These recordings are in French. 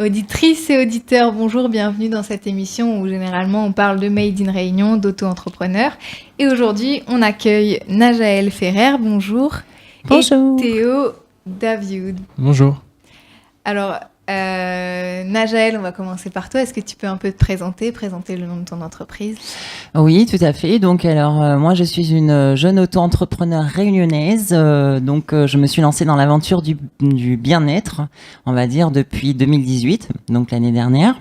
Auditrices et auditeurs, bonjour, bienvenue dans cette émission où généralement on parle de Made in Réunion, d'auto-entrepreneurs. Et aujourd'hui, on accueille Najaël Ferrer, bonjour. Bonjour. Et Théo Davioud. Bonjour. Alors, Najaël, on va commencer par toi. Est-ce que tu peux un peu te présenter le nom de ton entreprise? Oui, tout à fait. Donc, moi, je suis une jeune auto-entrepreneur réunionnaise. Je me suis lancée dans l'aventure du bien-être, on va dire, depuis 2018, donc l'année dernière.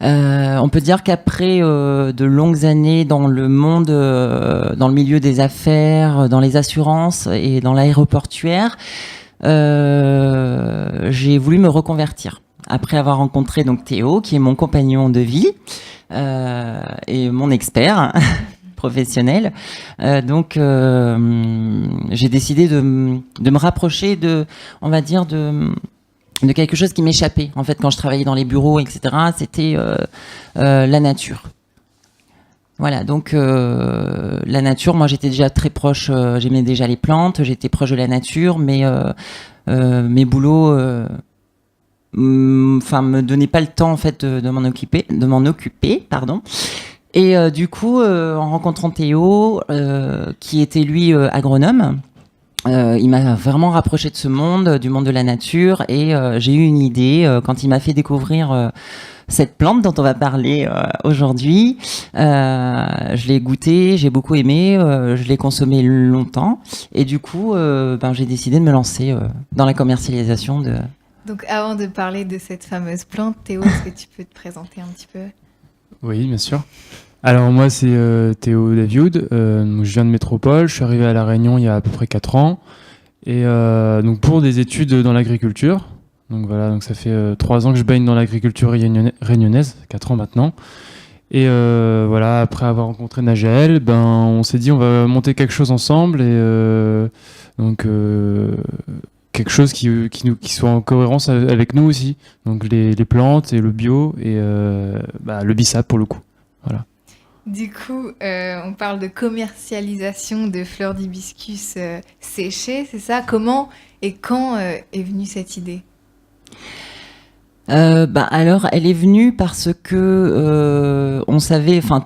On peut dire qu'après de longues années dans le monde, dans le milieu des affaires, dans les assurances et dans l'aéroportuaire, j'ai voulu me reconvertir. Après avoir rencontré donc Théo, qui est mon compagnon de vie et mon expert professionnel, j'ai décidé de me rapprocher on va dire de quelque chose qui m'échappait. En fait, quand je travaillais dans les bureaux, etc., c'était la nature. Voilà, donc la nature, moi j'étais déjà très proche, j'aimais déjà les plantes, j'étais proche de la nature, mais mes boulots me donnaient pas le temps en fait de m'en occuper, pardon. Et du coup, en rencontrant Théo, qui était lui agronome, il m'a vraiment rapproché de ce monde, du monde de la nature, et j'ai eu une idée quand il m'a fait découvrir cette plante dont on va parler aujourd'hui. Je l'ai goûtée, j'ai beaucoup aimé, je l'ai consommée longtemps, et du coup, j'ai décidé de me lancer dans la commercialisation de... Donc, avant de parler de cette fameuse plante, Théo, est-ce que tu peux te présenter un petit peu? Oui, bien sûr. Alors moi, c'est Théo Davioud. Je viens de Métropole. Je suis arrivé à La Réunion il y a à peu près 4 ans. Et donc pour des études dans l'agriculture. Donc voilà, donc ça fait 3 ans que je baigne dans l'agriculture réunionnaise, 4 ans maintenant. Et voilà, après avoir rencontré Najaël, on s'est dit on va monter quelque chose ensemble. Et quelque chose qui soit en cohérence avec nous aussi. Donc les plantes et le bio et le bissap pour le coup. Voilà. Du coup, on parle de commercialisation de fleurs d'hibiscus séchées, c'est ça? Comment et quand est venue cette idée? Alors, elle est venue parce que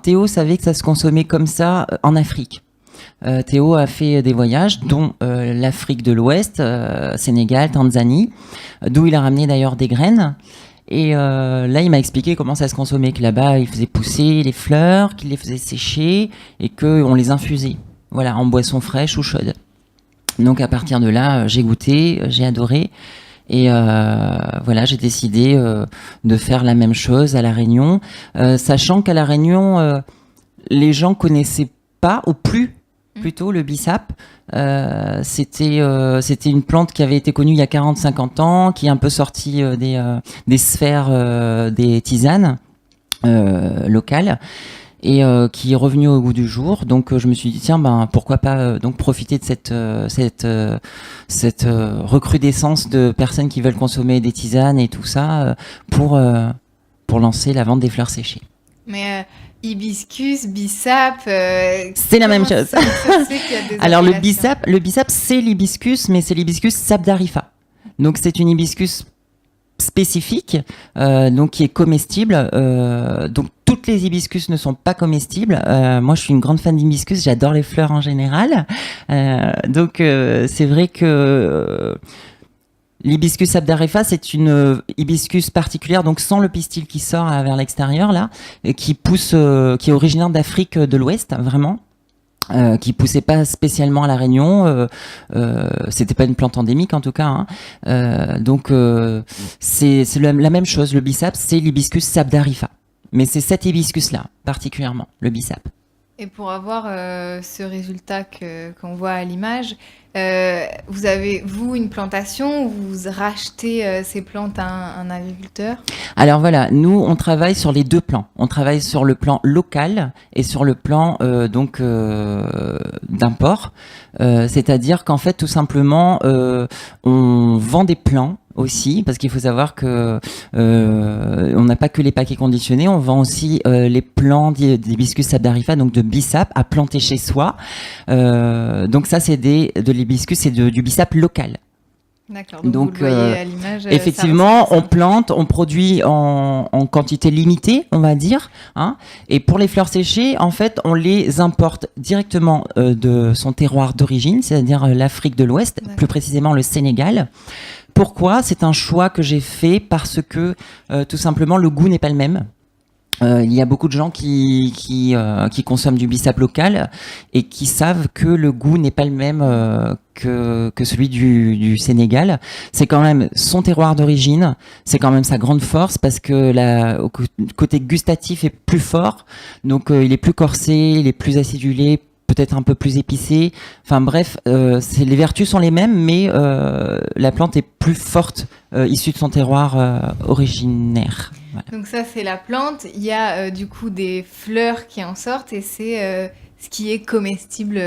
Théo savait que ça se consommait comme ça en Afrique. Théo a fait des voyages, dont l'Afrique de l'Ouest, Sénégal, Tanzanie, d'où il a ramené d'ailleurs des graines. Et là, il m'a expliqué comment ça se consommait, que là-bas, il faisait pousser les fleurs, qu'il les faisait sécher et qu'on les infusait, voilà, en boisson fraîche ou chaude. Donc, à partir de là, j'ai goûté, j'ai adoré. Et voilà, j'ai décidé de faire la même chose à La Réunion, sachant qu'à La Réunion, les gens connaissaient pas, ou plus, plutôt, le bissap. C'était une plante qui avait été connue il y a 40-50 ans, qui est un peu sortie des sphères des tisanes locales, et qui est revenue au goût du jour. Donc je me suis dit tiens, pourquoi pas donc profiter de cette recrudescence de personnes qui veulent consommer des tisanes et tout ça pour lancer la vente des fleurs séchées. Mais hibiscus, bissap, c'est la même chose. Alors le bissap c'est l'hibiscus, mais c'est l'hibiscus Sabdarifa. Donc c'est une hibiscus spécifique, donc qui est comestible. Donc toutes les hibiscus ne sont pas comestibles. Moi, je suis une grande fan d'hibiscus. J'adore les fleurs en général. C'est vrai que l'hibiscus Sabdarifa, c'est une hibiscus particulière, donc sans le pistil qui sort vers l'extérieur là, et qui pousse, qui est originaire d'Afrique de l'Ouest, vraiment. Qui poussait pas spécialement à La Réunion, c'était pas une plante endémique en tout cas, hein. C'est la même chose. Le bissap, c'est l'hibiscus Sabdarifa, mais c'est cet hibiscus là particulièrement, le bissap. Et pour avoir ce résultat qu'on voit à l'image, vous avez, vous, une plantation où vous rachetez ces plantes à un agriculteur? Alors voilà, nous, on travaille sur les deux plans. On travaille sur le plan local et sur le plan d'import. C'est-à-dire qu'en fait, tout simplement, on vend des plants aussi, parce qu'il faut savoir que on n'a pas que les paquets conditionnés, on vend aussi les plants d'hibiscus Sabdarifa, donc de bissap à planter chez soi. Donc ça, c'est de l'hibiscus, c'est du bissap local. D'accord, donc Donc, vous le voyez à l'image. effectivement, ça on plante, on produit en quantité limitée, on va dire. Hein. Et pour les fleurs séchées, en fait, on les importe directement de son terroir d'origine, c'est-à-dire l'Afrique de l'Ouest, D'accord. plus précisément le Sénégal. Pourquoi ? C'est un choix que j'ai fait parce que tout simplement le goût n'est pas le même. Il y a beaucoup de gens qui consomment du bissap local et qui savent que le goût n'est pas le même que celui du Sénégal. C'est quand même son terroir d'origine, c'est quand même sa grande force parce que au côté gustatif est plus fort, donc il est plus corsé, il est plus acidulé, peut-être un peu plus épicé. Enfin bref, les vertus sont les mêmes, mais la plante est plus forte issue de son terroir originaire. Voilà. Donc ça, c'est la plante. Il y a du coup des fleurs qui en sortent et c'est ce qui est comestible,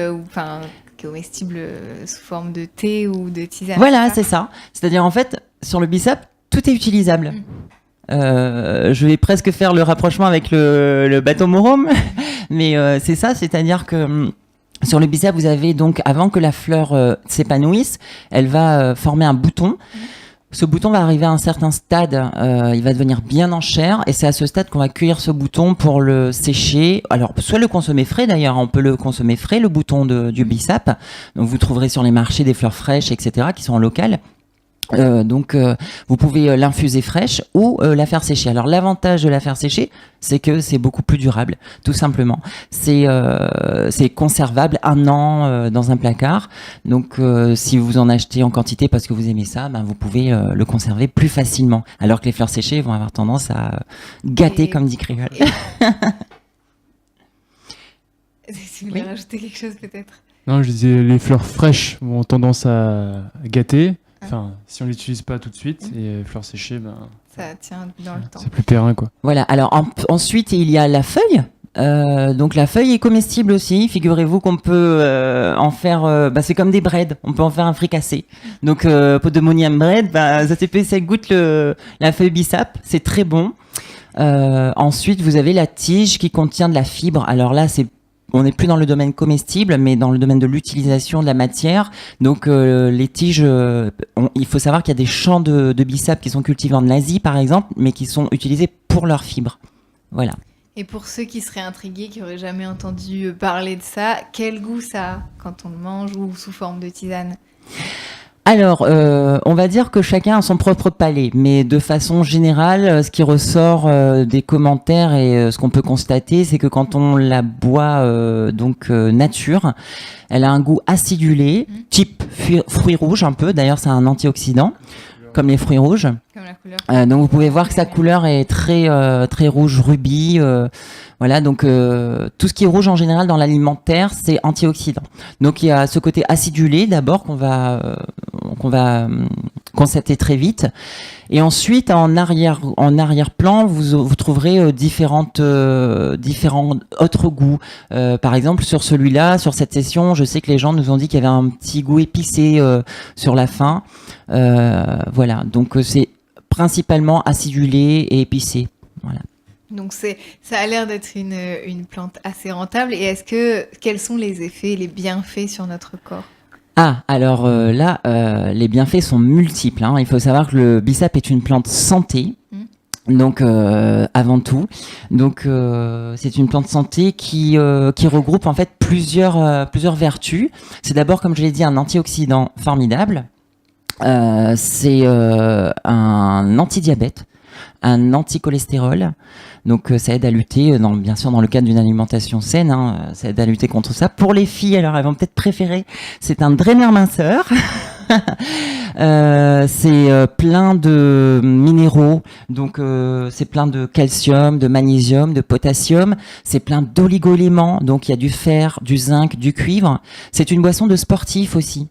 comestible sous forme de thé ou de tisane. Voilà, c'est ça. C'est-à-dire en fait, sur le bissap, tout est utilisable. Je vais presque faire le rapprochement avec le bateau Morum, mais c'est ça, c'est-à-dire que sur le bissap, vous avez donc, avant que la fleur s'épanouisse, elle va former un bouton. Ce bouton va arriver à un certain stade, il va devenir bien en chair, et c'est à ce stade qu'on va cueillir ce bouton pour le sécher. Alors, soit le consommer frais d'ailleurs, on peut le consommer frais, le bouton du bissap. Donc, vous trouverez sur les marchés des fleurs fraîches, etc., qui sont en local. Donc vous pouvez l'infuser fraîche ou la faire sécher. Alors l'avantage de la faire sécher, c'est que c'est beaucoup plus durable, tout simplement. C'est conservable 1 an dans un placard. Donc si vous en achetez en quantité parce que vous aimez ça, ben, vous pouvez le conserver plus facilement. Alors que les fleurs séchées vont avoir tendance à gâter, comme dit Créole. Tu voulais rajouter quelque chose peut-être ? Non, je disais les fleurs fraîches ont tendance à gâter. Enfin, si on l'utilise pas tout de suite, et les fleurs séchées, ben, ça tient dans le temps. C'est plus périn, quoi. Voilà. Alors ensuite, il y a la feuille. Donc la feuille est comestible aussi. Figurez-vous qu'on peut en faire. C'est comme des breads. On peut en faire un fricassé. Donc podemonium bread, ça fait ça goûte la feuille bissap. C'est très bon. Ensuite, vous avez la tige qui contient de la fibre. Alors là, on n'est plus dans le domaine comestible, mais dans le domaine de l'utilisation de la matière. Donc les tiges, il faut savoir qu'il y a des champs de bissap qui sont cultivés en Asie, par exemple, mais qui sont utilisés pour leurs fibres. Voilà. Et pour ceux qui seraient intrigués, qui n'auraient jamais entendu parler de ça, quel goût ça a quand on le mange ou sous forme de tisane ? Alors, on va dire que chacun a son propre palais, mais de façon générale, ce qui ressort des commentaires et ce qu'on peut constater, c'est que quand on la boit nature, elle a un goût acidulé, type fruits rouges un peu. D'ailleurs, c'est un antioxydant, comme les fruits rouges. Comme la couleur. Donc, vous pouvez voir que sa couleur est très très rouge rubis. Voilà, donc tout ce qui est rouge en général dans l'alimentaire, c'est antioxydant. Donc il y a ce côté acidulé d'abord qu'on va constater très vite, et ensuite en arrière-plan vous trouverez différents autres goûts. Par exemple sur celui-là, sur cette session, je sais que les gens nous ont dit qu'il y avait un petit goût épicé sur la fin. Voilà, donc c'est principalement acidulé et épicé. Voilà. Donc ça a l'air d'être une plante assez rentable. Et quels sont les effets, les bienfaits sur notre corps ? Alors les bienfaits sont multiples. Hein. Il faut savoir que le bissap est une plante santé. Donc avant tout, c'est une plante santé qui regroupe en fait plusieurs vertus. C'est d'abord, comme je l'ai dit, un antioxydant formidable. C'est un antidiabète, un anticholestérol. Donc ça aide à lutter, bien sûr dans le cadre d'une alimentation saine, ça aide à lutter contre ça. Pour les filles, alors elles vont peut-être préférer, c'est un draineur minceur. C'est plein de minéraux, donc c'est plein de calcium, de magnésium, de potassium, c'est plein d'oligo-éléments, donc il y a du fer, du zinc, du cuivre. C'est une boisson de sportif aussi.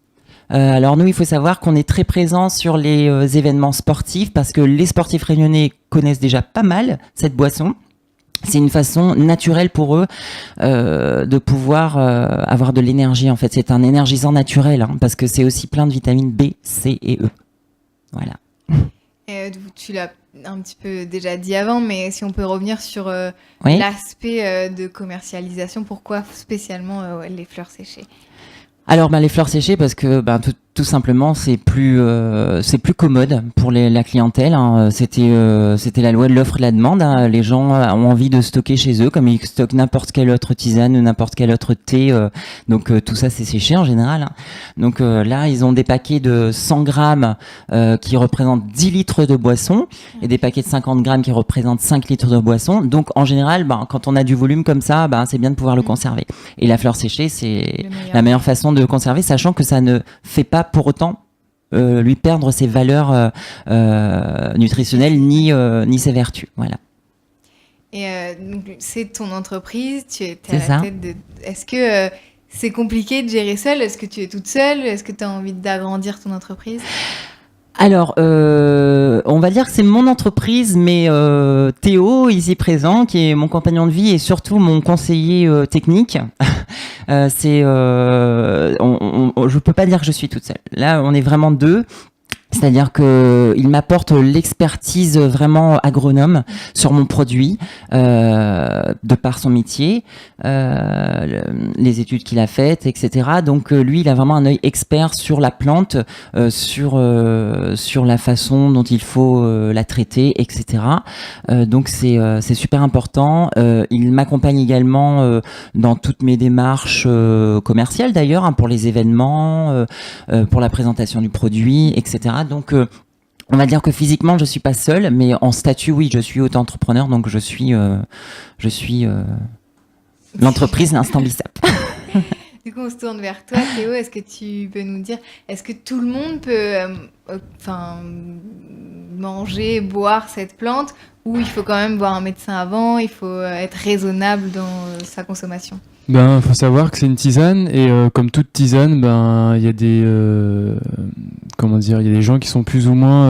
Alors nous, il faut savoir qu'on est très présent sur les événements sportifs parce que les sportifs réunionnais connaissent déjà pas mal cette boisson. C'est une façon naturelle pour eux de pouvoir avoir de l'énergie. En fait, c'est un énergisant naturel parce que c'est aussi plein de vitamines B, C et E. Voilà. Et tu l'as un petit peu déjà dit avant, mais si on peut revenir sur Oui. l'aspect de commercialisation, pourquoi spécialement les fleurs séchées ? Alors les fleurs séchées parce que Tout simplement, c'est plus commode pour la clientèle. Hein. C'était la loi de l'offre et de la demande. Hein. Les gens ont envie de stocker chez eux, comme ils stockent n'importe quelle autre tisane ou n'importe quel autre thé. Donc tout ça, c'est séché en général. Hein. Donc là, ils ont des paquets de 100 grammes qui représentent 10 litres de boisson et des paquets de 50 grammes qui représentent 5 litres de boisson. Donc en général, quand on a du volume comme ça, c'est bien de pouvoir le conserver. Et la fleur séchée, c'est la meilleure façon de conserver, sachant que ça ne fait pas pour autant lui perdre ses valeurs nutritionnelles ni ses vertus. Voilà. Et donc, c'est ton entreprise, tu es C'est à ça. la tête de... Est-ce que c'est compliqué de gérer seule? Est-ce que tu es toute seule? Est-ce que tu as envie d'agrandir ton entreprise? Alors, on va dire que c'est mon entreprise, mais Théo, ici présent, qui est mon compagnon de vie et surtout mon conseiller technique, je peux pas dire que je suis toute seule. Là, on est vraiment deux. C'est-à-dire que il m'apporte l'expertise vraiment agronome sur mon produit, de par son métier, les études qu'il a faites, etc. Donc lui, il a vraiment un œil expert sur la plante, sur la façon dont il faut la traiter, etc. Donc c'est super important. Il m'accompagne également dans toutes mes démarches commerciales d'ailleurs, hein, pour les événements, pour la présentation du produit, etc. Donc, on va dire que physiquement, je suis pas seule, mais en statut, oui, je suis auto-entrepreneur, donc je suis l'entreprise L'Instant Bissap. Du coup, on se tourne vers toi, Théo. Est-ce que tu peux nous dire, est-ce que tout le monde peut manger, boire cette plante, ou il faut quand même voir un médecin avant, il faut être raisonnable dans sa consommation? Faut savoir que c'est une tisane et comme toute tisane, il y a des il y a des gens qui sont plus ou moins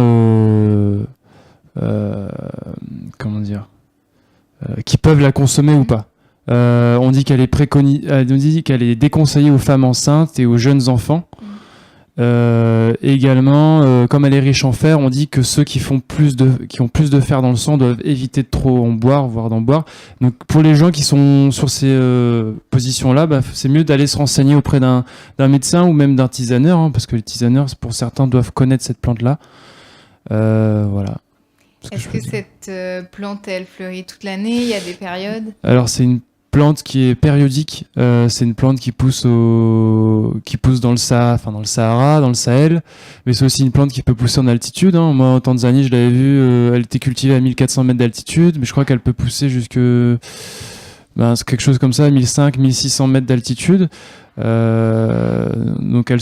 qui peuvent la consommer ou pas. On dit qu'elle est déconseillée aux femmes enceintes et aux jeunes enfants. Également, comme elle est riche en fer, on dit que ceux qui ont plus de fer dans le sang doivent éviter de trop en boire, voire d'en boire. Donc pour les gens qui sont sur ces positions-là, c'est mieux d'aller se renseigner auprès d'un médecin ou même d'un tisaneur, hein, parce que les tisaneurs, pour certains, doivent connaître cette plante-là. Voilà. Est-ce que cette plante, elle fleurit toute l'année? Il y a des périodes? Alors c'est une plante qui est périodique. C'est une plante qui pousse dans le Sahara, dans le Sahel, mais c'est aussi une plante qui peut pousser en altitude. Hein. Moi, en Tanzanie, je l'avais vue, elle était cultivée à 1400 mètres d'altitude, mais je crois qu'elle peut pousser c'est quelque chose comme ça, 1500, 1600 mètres d'altitude. Donc elle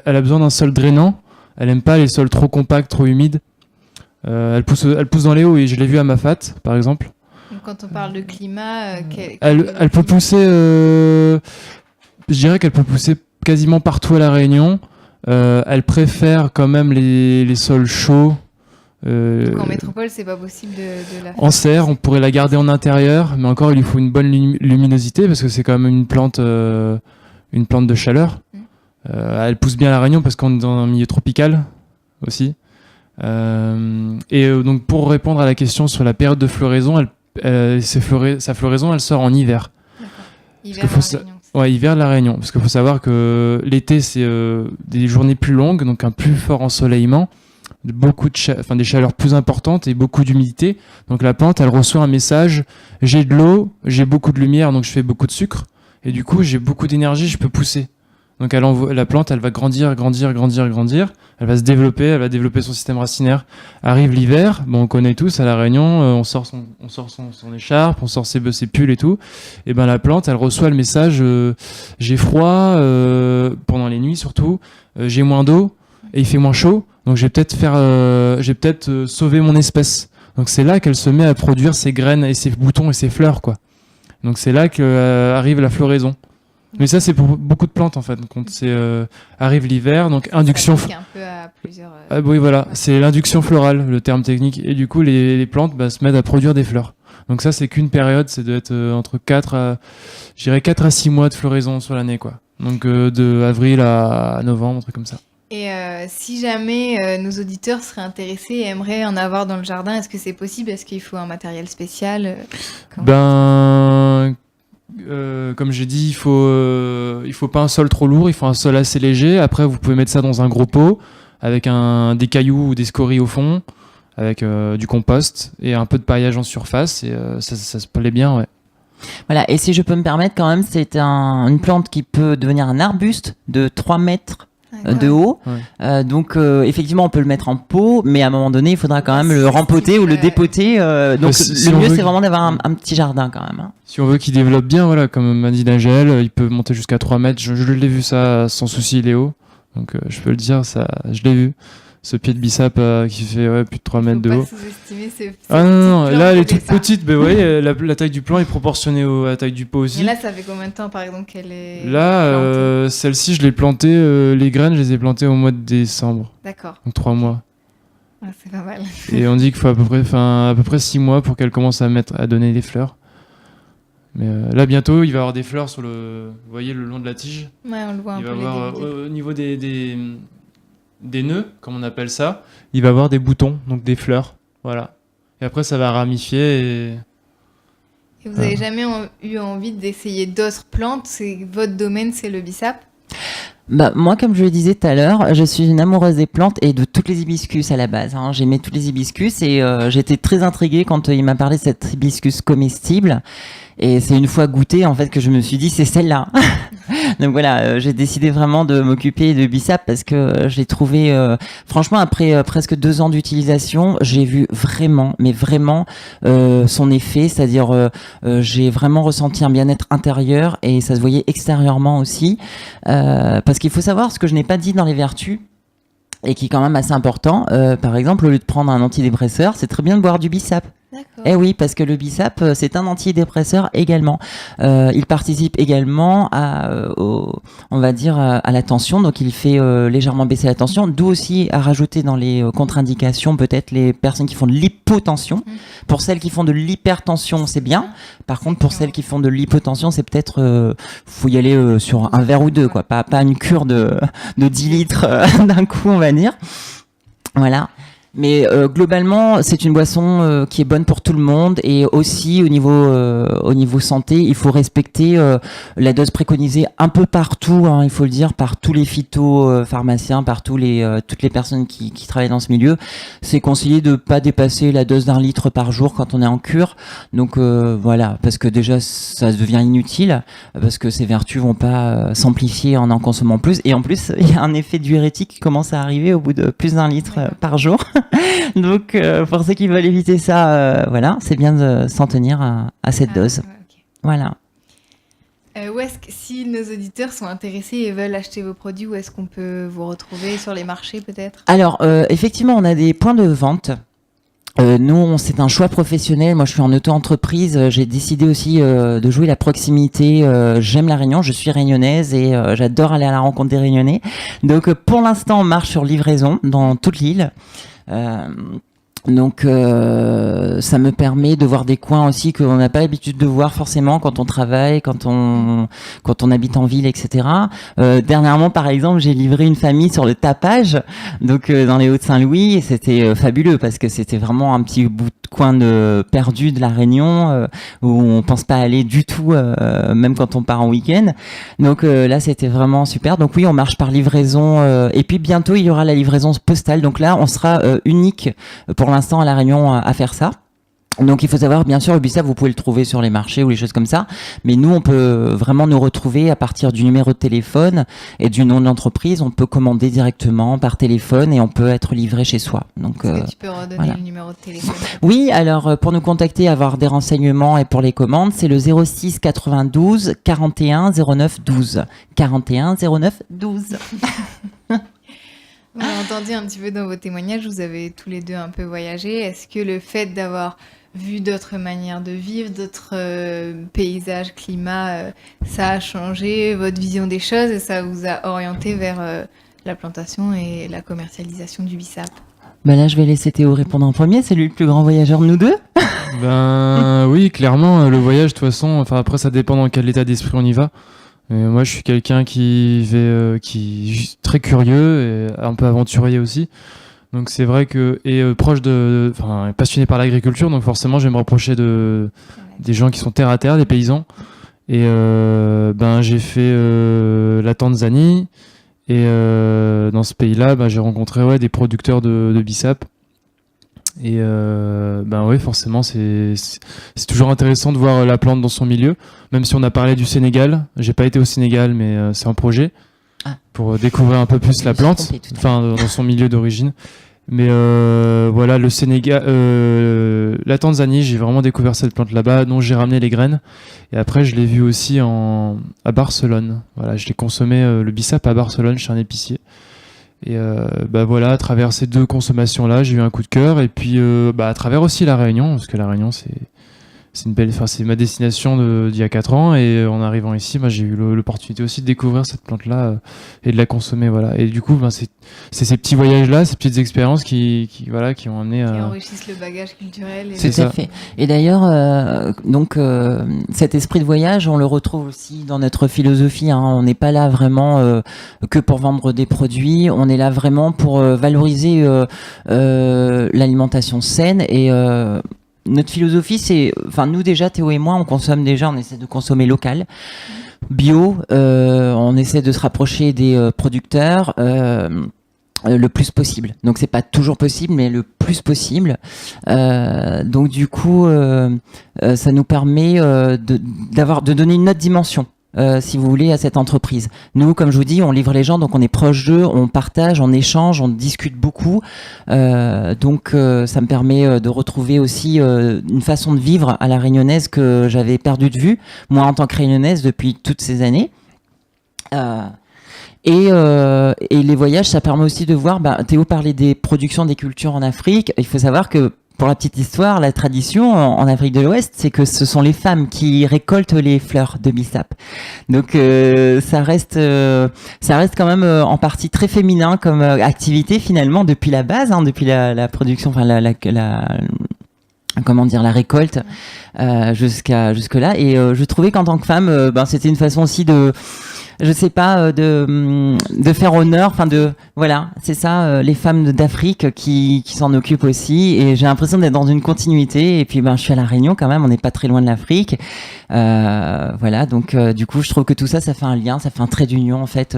a besoin d'un sol drainant. Elle aime pas les sols trop compacts, trop humides. Elle pousse dans les hauts, et je l'ai vue à Mafate, par exemple. Donc, quand on parle de climat, elle peut pousser, je dirais qu'elle peut pousser quasiment partout à La Réunion. Elle préfère quand même les sols chauds. Donc en métropole, c'est pas possible de la faire. En serre, on pourrait la garder en intérieur, mais encore il lui faut une bonne luminosité parce que c'est quand même une plante de chaleur. Elle pousse bien à La Réunion parce qu'on est dans un milieu tropical aussi. Donc pour répondre à la question sur la période de floraison, sa floraison, elle sort en hiver. D'accord. Hiver de La Réunion. Parce qu'il faut savoir que l'été, c'est des journées plus longues, donc un plus fort ensoleillement, des chaleurs plus importantes et beaucoup d'humidité. Donc la plante, elle reçoit un message: j'ai de l'eau, j'ai beaucoup de lumière, donc je fais beaucoup de sucre, et du coup j'ai beaucoup d'énergie, je peux pousser. Donc la plante, elle va grandir. Elle va se développer, elle va développer son système racinaire. Arrive l'hiver, on connaît tous à La Réunion, on sort son écharpe, on sort ses pulls et tout. Et la plante, elle reçoit le message: j'ai froid pendant les nuits surtout, j'ai moins d'eau et il fait moins chaud. Donc je vais peut-être sauver mon espèce. Donc c'est là qu'elle se met à produire ses graines et ses boutons et ses fleurs, quoi. Donc c'est là qu'arrive la floraison. Mais ça, c'est pour beaucoup de plantes en fait. Donc arrive l'hiver, donc induction. Ça un peu à plusieurs. Oui, voilà, c'est l'induction florale, le terme technique. Et du coup, les plantes se mettent à produire des fleurs. Donc ça, c'est qu'une période, c'est d'être entre 4 à 6 mois de floraison sur l'année, quoi. Donc de avril à novembre, un truc comme ça. Et si jamais nos auditeurs seraient intéressés et aimeraient en avoir dans le jardin, est-ce que c'est possible? Est-ce qu'il faut un matériel spécial? comme j'ai dit, il faut pas un sol trop lourd, il faut un sol assez léger. Après, vous pouvez mettre ça dans un gros pot avec des cailloux ou des scories au fond, avec du compost et un peu de paillage en surface. Et ça se plaît bien, ouais. Voilà, et si je peux me permettre quand même, c'est une plante qui peut devenir un arbuste de 3 mètres de haut. Ouais. Donc effectivement, on peut le mettre en pot, mais à un moment donné, il faudra quand même le rempoter ou le dépoter. Donc si le on mieux, veut c'est vraiment d'avoir un petit jardin quand même. Hein. Si on veut qu'il développe bien, voilà, comme m'a dit Nigel, il peut monter jusqu'à 3 mètres. Je l'ai vu ça sans souci, Léo. Donc je peux le dire, ça, je l'ai vu. Ce pied de bissap qui fait plus de 3 mètres de haut. Faut pas sous-estimer ces Non, petites là elle est plantes, toute petite, mais vous voyez, la taille du plant est proportionnée à la taille du pot aussi. Et là, ça fait combien de temps, par exemple, qu'elle est Là, plantée celle-ci, je l'ai plantée, les graines, je les ai plantées au mois de décembre, D'accord, donc 3 mois. ouais, c'est pas mal. Et on dit qu'il faut à peu près 6 mois pour qu'elle commence à donner des fleurs. Mais là, bientôt, il va y avoir des fleurs vous voyez, le long de la tige. Ouais, on le voit un Il peu va y les avoir, débuts. au niveau des nœuds, comme on appelle ça, il va y avoir des boutons, donc des fleurs. Voilà. Et après, ça va ramifier et... Et vous avez jamais eu envie d'essayer d'autres plantes? Votre domaine, c'est le bissap? Bah, moi, comme je le disais tout à l'heure, je suis une amoureuse des plantes et de toutes les hibiscus à la base. Hein. J'aimais tous les hibiscus et j'étais très intriguée quand il m'a parlé de cette hibiscus comestible. Et c'est une fois goûté en fait que je me suis dit c'est celle-là. Donc voilà, j'ai décidé vraiment de m'occuper de bissap parce que j'ai trouvé, franchement après presque 2 ans d'utilisation, j'ai vu vraiment, mais vraiment son effet, c'est-à-dire j'ai vraiment ressenti un bien-être intérieur et ça se voyait extérieurement aussi. Parce qu'il faut savoir ce que je n'ai pas dit dans les vertus. Et qui est quand même assez important. Par exemple, au lieu de prendre un antidépresseur, c'est très bien de boire du bissap. D'accord. Eh oui, parce que le bissap, c'est un antidépresseur également. Il participe également on va dire, à la tension. Donc, il fait légèrement baisser la tension. D'où aussi à rajouter dans les contre-indications, peut-être les personnes qui font de l'hypotension. Pour celles qui font de l'hypertension, c'est bien. Par contre, pour celles qui font de l'hypotension, c'est peut-être, faut y aller sur un verre ou deux, quoi. Pas une cure de 10 litres d'un coup, on va dire. Voilà. Mais globalement, c'est une boisson qui est bonne pour tout le monde et aussi au niveau santé, il faut respecter la dose préconisée un peu partout, hein, il faut le dire, par tous les phytopharmaciens, par toutes les personnes qui travaillent dans ce milieu. C'est conseillé de pas dépasser la dose d'1 litre par jour quand on est en cure. Donc voilà, parce que déjà ça devient inutile, parce que ces vertus vont pas s'amplifier en consommant plus. Et en plus, il y a un effet diurétique qui commence à arriver au bout de plus d'1 litre par jour. Donc, pour ceux qui veulent éviter ça, voilà, c'est bien de s'en tenir à cette dose. Ouais, ok. Voilà. Où est-ce que, si nos auditeurs sont intéressés et veulent acheter vos produits, où est-ce qu'on peut vous retrouver sur les marchés peut-être? Alors, effectivement, on a des points de vente. Nous, c'est un choix professionnel. Moi, je suis en auto-entreprise. J'ai décidé aussi de jouer la proximité. J'aime la Réunion. Je suis réunionnaise et j'adore aller à la rencontre des Réunionnais. Donc, pour l'instant, on marche sur livraison dans toute l'île. Donc ça me permet de voir des coins aussi qu'on n'a pas l'habitude de voir forcément quand on travaille, quand on habite en ville, etc. Dernièrement, par exemple, j'ai livré une famille sur le Tapage, donc dans les Hauts-de-Saint-Louis, et c'était fabuleux parce que c'était vraiment un petit bout de coin perdu de la Réunion où on pense pas aller du tout, même quand on part en week-end. Donc là, c'était vraiment super. Donc oui, on marche par livraison et puis bientôt il y aura la livraison postale. Donc là, on sera unique pour l'instant à La Réunion à faire ça. Donc il faut savoir, bien sûr, le bissap, vous pouvez le trouver sur les marchés ou les choses comme ça, mais nous, on peut vraiment nous retrouver à partir du numéro de téléphone et du nom de l'entreprise. On peut commander directement par téléphone et on peut être livré chez soi. Donc, est-ce que tu peux redonner voilà. le numéro de téléphone? Oui, alors pour nous contacter, avoir des renseignements et pour les commandes, c'est le 06 92 41 09 12. 41 09 12. On a entendu un petit peu dans vos témoignages, vous avez tous les deux un peu voyagé. Est-ce que le fait d'avoir vu d'autres manières de vivre, d'autres paysages, climats, ça a changé votre vision des choses et ça vous a orienté vers la plantation et la commercialisation du bissap? Ben là, je vais laisser Théo répondre en premier. C'est lui le plus grand voyageur de nous deux. Ben oui, clairement, le voyage, de toute façon, enfin après ça dépend dans quel état d'esprit on y va. Moi, je suis quelqu'un qui est très curieux et un peu aventurier aussi. Donc c'est vrai que proche passionné par l'agriculture, donc forcément je vais me rapprocher des gens qui sont terre à terre, des paysans. Et j'ai fait la Tanzanie. Et dans ce pays-là, j'ai rencontré des producteurs de bissap. Et forcément, c'est toujours intéressant de voir la plante dans son milieu. Même si on a parlé du Sénégal, j'ai pas été au Sénégal, mais c'est un projet pour découvrir un peu plus la plante, dans son milieu d'origine. Mais le Sénégal, la Tanzanie, j'ai vraiment découvert cette plante là-bas, dont j'ai ramené les graines. Et après, je l'ai vu aussi à Barcelone. Voilà, je l'ai consommé le bissap à Barcelone chez un épicier. Et à travers ces 2 consommations-là, j'ai eu un coup de cœur. Et puis à travers aussi la Réunion, parce que la Réunion, c'est une belle, c'est ma destination d'il y a 4 ans. Et en arrivant ici, j'ai eu l'opportunité aussi de découvrir cette plante-là et de la consommer. Voilà. Et du coup, c'est ces petits voyages-là, ces petites expériences qui ont amené qui enrichissent le bagage culturel. C'est ça. Fait. Et d'ailleurs, cet esprit de voyage, on le retrouve aussi dans notre philosophie. Hein. On n'est pas là vraiment que pour vendre des produits. On est là vraiment pour valoriser l'alimentation saine et notre philosophie, c'est, nous déjà, Théo et moi, on essaie de consommer local, bio, on essaie de se rapprocher des producteurs le plus possible. Donc c'est pas toujours possible, mais le plus possible. Donc du coup, ça nous permet de donner une autre dimension. Si vous voulez, à cette entreprise. Nous, comme je vous dis, on livre les gens, donc on est proche d'eux, on partage, on échange, on discute beaucoup. Donc, ça me permet de retrouver aussi une façon de vivre à la Réunionnaise que j'avais perdu de vue, moi en tant que Réunionnaise depuis toutes ces années. Et les voyages, ça permet aussi de voir. Théo parlait des productions des cultures en Afrique. Il faut savoir que, pour la petite histoire, la tradition en Afrique de l'Ouest, c'est que ce sont les femmes qui récoltent les fleurs de bissap. Donc ça reste quand même en partie très féminin comme activité finalement depuis la base, depuis la production, la récolte jusque là. Et je trouvais qu'en tant que femme, c'était une façon aussi de faire honneur, c'est ça, les femmes d'Afrique qui s'en occupent aussi, et j'ai l'impression d'être dans une continuité. Et puis je suis à la Réunion quand même, on n'est pas très loin de l'Afrique, donc du coup je trouve que tout ça fait un lien, ça fait un trait d'union en fait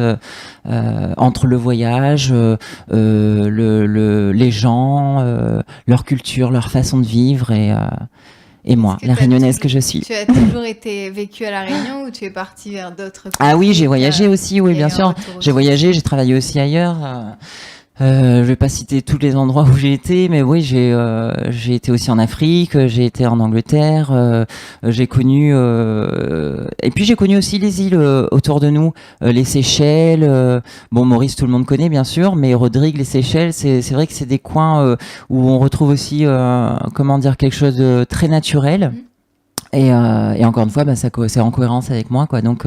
entre le voyage, les gens, leur culture, leur façon de vivre et moi, la Réunionnaise que je suis. Tu as toujours vécu à La Réunion ou tu es partie vers d'autres côtés? Ah oui, j'ai voyagé aussi, oui, bien sûr. J'ai voyagé, j'ai travaillé aussi ailleurs. Je vais pas citer tous les endroits où j'ai été, mais oui, j'ai été aussi en Afrique, j'ai été en Angleterre, j'ai connu et puis j'ai connu aussi les îles autour de nous, les Seychelles. Maurice, tout le monde connaît bien sûr, mais Rodrigue, les Seychelles, c'est vrai que c'est des coins où on retrouve aussi quelque chose de très naturel. Et encore une fois, c'est en cohérence avec moi, quoi. Donc,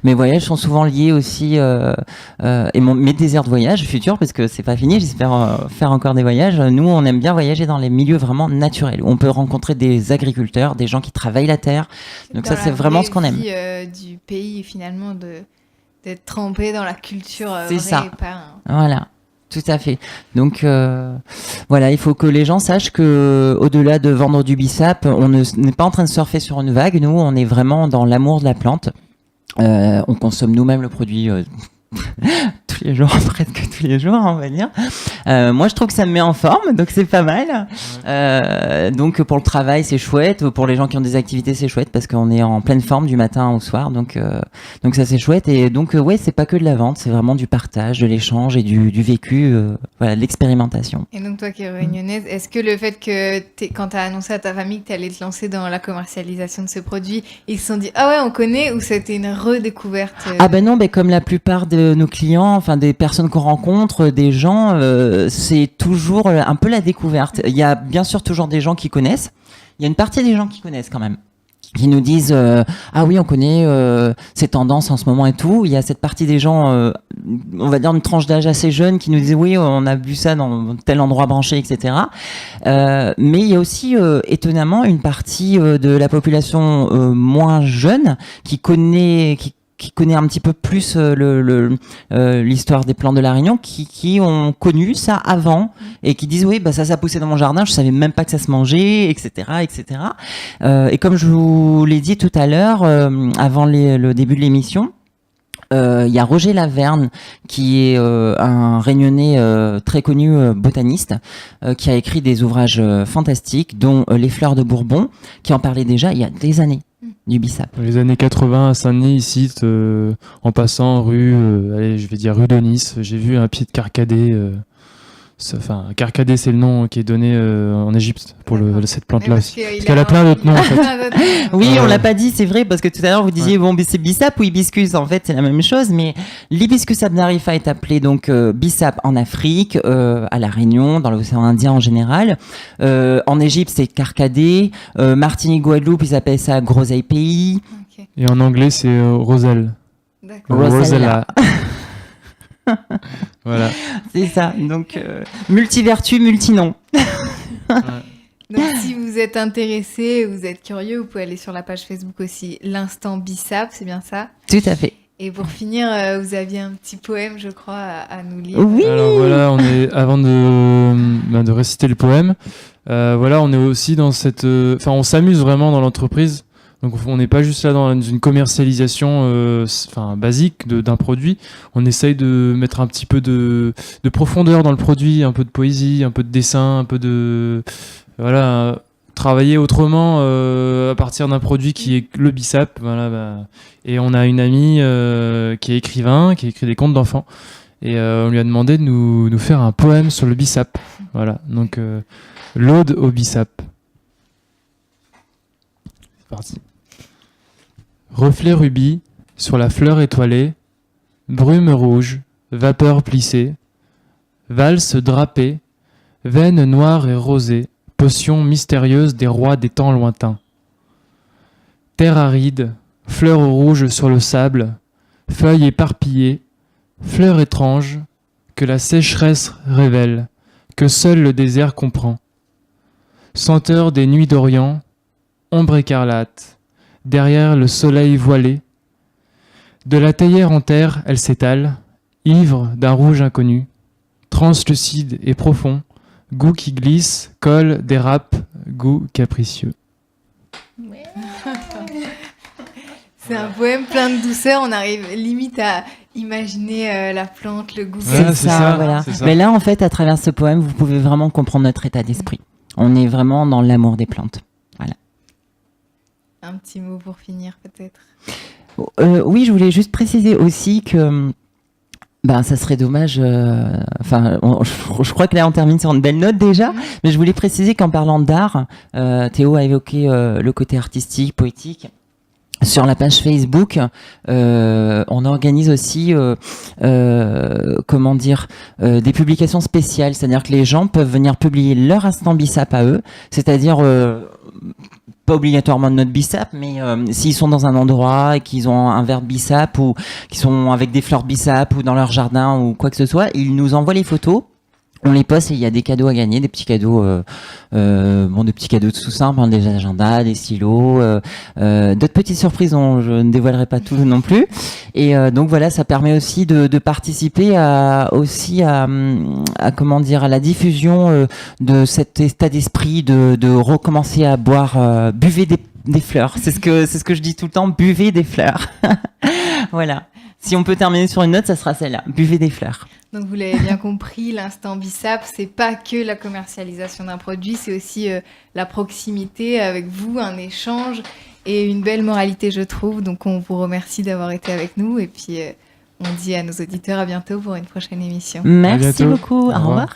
mes voyages sont souvent liés aussi, et mes désirs de voyage futurs, parce que c'est pas fini. J'espère faire encore des voyages. Nous, on aime bien voyager dans les milieux vraiment naturels, où on peut rencontrer des agriculteurs, des gens qui travaillent la terre. Donc ça, c'est vraiment ce qu'on aime. Du pays, finalement, d'être trempé dans la culture. C'est ça. Voilà. Tout à fait. Donc il faut que les gens sachent que au-delà de vendre du bissap, on n'est pas en train de surfer sur une vague. Nous, on est vraiment dans l'amour de la plante. On consomme nous-mêmes le produit tous les jours, presque tous les jours, on va dire. Moi, je trouve que ça me met en forme, donc c'est pas mal. Donc pour le travail, c'est chouette. Pour les gens qui ont des activités, c'est chouette parce qu'on est en pleine forme du matin au soir. Donc ça, c'est chouette. Et donc c'est pas que de la vente, c'est vraiment du partage, de l'échange et du vécu, de l'expérimentation. Et donc toi qui es réunionnaise, est-ce que le fait que quand tu as annoncé à ta famille que tu allais te lancer dans la commercialisation de ce produit, ils se sont dit ah ouais, on connaît, ou c'était une redécouverte? Ah ben non, comme la plupart de nos clients, des personnes qu'on rencontre, des gens, c'est toujours un peu la découverte. Il y a bien sûr toujours des gens qui connaissent. Il y a une partie des gens qui connaissent quand même, qui nous disent ah oui, on connaît ces tendances en ce moment et tout. Il y a cette partie des gens, on va dire une tranche d'âge assez jeune, qui nous disent oui, on a vu ça dans tel endroit branché, etc. Mais il y a aussi étonnamment une partie de la population moins jeune qui qui connaît un petit peu plus l'histoire des plantes de la Réunion, qui ont connu ça avant et qui disent oui, bah ça poussait dans mon jardin, je savais même pas que ça se mangeait, etc., etc. Et comme je vous l'ai dit tout à l'heure, avant le début de l'émission, il y a Roger Laverne, qui est un Réunionnais très connu botaniste, qui a écrit des ouvrages fantastiques, dont Les Fleurs de Bourbon, qui en parlait déjà il y a des années du bissap. Dans les années 80 à Saint-Denis, ici, en passant rue, allez, je vais dire rue de Nice, j'ai vu un pied de carcadé. Enfin, carcadé, c'est le nom qui est donné en Égypte pour cette plante-là aussi. Parce qu'elle a plein d'autres noms, en fait. Oui, on l'a pas dit, c'est vrai, parce que tout à l'heure vous disiez bon, c'est bissap ou hibiscus. En fait, c'est la même chose, mais l'hibiscus abnarifa est appelé donc bissap en Afrique, à la Réunion, dans l'océan Indien en général. En Égypte, c'est carcadé. Martinique, Guadeloupe, ils appellent ça groseille pays. Ok, Et en anglais, c'est roselle. d'accord. Rosella. Voilà. C'est ça. Donc multivertu, multinom. Donc, si vous êtes intéressé, vous êtes curieux, vous pouvez aller sur la page Facebook aussi, l'Instant Bissap, c'est bien ça? Tout à fait. Et pour finir, vous aviez un petit poème, je crois, à nous lire. Oui. Alors voilà, avant de réciter le poème, voilà, on est aussi dans cette, enfin, on s'amuse vraiment dans l'entreprise. Donc on n'est pas juste là dans une commercialisation, basique d'un produit. On essaye de mettre un petit peu de profondeur dans le produit, un peu de poésie, un peu de dessin, un peu de, voilà, travailler autrement à partir d'un produit qui est le bissap. Voilà, et on a une amie qui est écrivain, qui écrit des contes d'enfants. Et on lui a demandé de nous faire un poème sur le bissap. Voilà, donc l'ode au bissap. C'est parti. Reflet rubis sur la fleur étoilée, brume rouge, vapeur plissée, valse drapée, veine noire et rosée, potion mystérieuse des rois des temps lointains. Terre aride, fleurs rouges sur le sable, feuilles éparpillées, fleurs étranges, que la sécheresse révèle, que seul le désert comprend. Senteur des nuits d'Orient, ombre écarlate, derrière le soleil voilé. De la théière en terre, elle s'étale, ivre d'un rouge inconnu, translucide et profond, goût qui glisse, colle, dérape, goût capricieux. C'est un poème plein de douceur, on arrive limite à imaginer la plante, le goût. Ouais, c'est ça, voilà. c'est ça. Mais là, en fait, à travers ce poème, vous pouvez vraiment comprendre notre état d'esprit. On est vraiment dans l'amour des plantes. Un petit mot pour finir peut-être. Oui, je voulais juste préciser aussi que ça serait dommage. Je crois que là, on termine sur une belle note déjà. Mais je voulais préciser qu'en parlant d'art, Théo a évoqué le côté artistique, poétique. Sur la page Facebook, on organise aussi, des publications spéciales. C'est-à-dire que les gens peuvent venir publier leur instant bissap à eux. C'est-à-dire pas obligatoirement de notre bissap, mais s'ils sont dans un endroit et qu'ils ont un verre de bissap ou qu'ils sont avec des fleurs de bissap ou dans leur jardin ou quoi que ce soit, ils nous envoient les photos. On les poste et il y a des cadeaux à gagner, des petits cadeaux, des petits cadeaux tout simples, hein, des agendas, des stylos, d'autres petites surprises dont je ne dévoilerai pas tout non plus. Et donc voilà, ça permet aussi de participer à la diffusion de cet état d'esprit de recommencer à boire, buvez des fleurs. C'est ce que je dis tout le temps, buvez des fleurs. Voilà. Si on peut terminer sur une note, ça sera celle-là. Buvez des fleurs. Donc vous l'avez bien compris, l'instant bissap, c'est pas que la commercialisation d'un produit, c'est aussi la proximité avec vous, un échange et une belle moralité, je trouve. Donc on vous remercie d'avoir été avec nous et puis on dit à nos auditeurs à bientôt pour une prochaine émission. Merci bientôt. beaucoup. Au Au revoir. revoir.